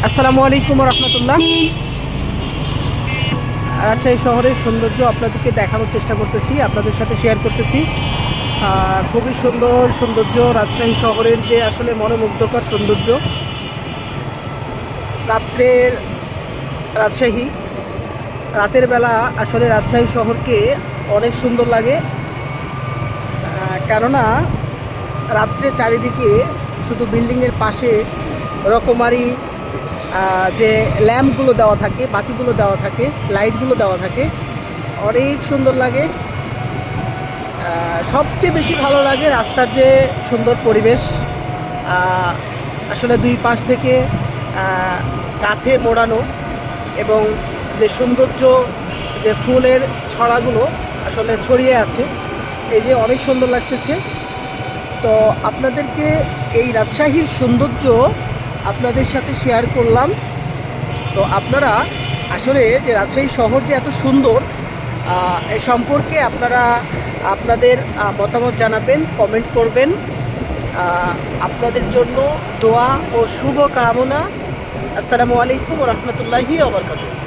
আসসালামু আলাইকুম রহমতুল্লাহ। রাজশাহী শহরের সৌন্দর্য আপনাদেরকে দেখানোর চেষ্টা করতেছি, আপনাদের সাথে শেয়ার করতেছি। খুবই সুন্দর সৌন্দর্য রাজশাহী শহরের, যে আসলে মনোমুগ্ধকর সৌন্দর্য। রাত্রের রাজশাহী, রাতের বেলা আসলে রাজশাহী শহরকে অনেক সুন্দর লাগে। কেননা রাত্রে চারিদিকে শুধু বিল্ডিংয়ের পাশে রকমারি যে ল্যাম্পগুলো দেওয়া থাকে, বাতিগুলো দেওয়া থাকে, লাইটগুলো দেওয়া থাকে, অনেক সুন্দর লাগে। সবচেয়ে বেশি ভালো লাগে রাস্তার যে সুন্দর পরিবেশ। আসলে দুই পাশ থেকে গাছে মোড়ানো এবং যে সৌন্দর্য, যে ফুলের ছড়াগুলো আসলে ছড়িয়ে আছে, এই যে অনেক সুন্দর লাগতেছে। তো আপনাদেরকে এই রাজশাহীর সৌন্দর্য আপনাদের সাথে শেয়ার করলাম। তো আপনারা আসলে যে রাজশাহী শহর যে এত সুন্দর, এ সম্পর্কে আপনারা আপনাদের মতামত জানাবেন, কমেন্ট করবেন। আপনাদের জন্য দোয়া ও শুভ কামনা। আসসালামু আলাইকুম রহমতুল্লাহি ওয়া বারাকাতুহু।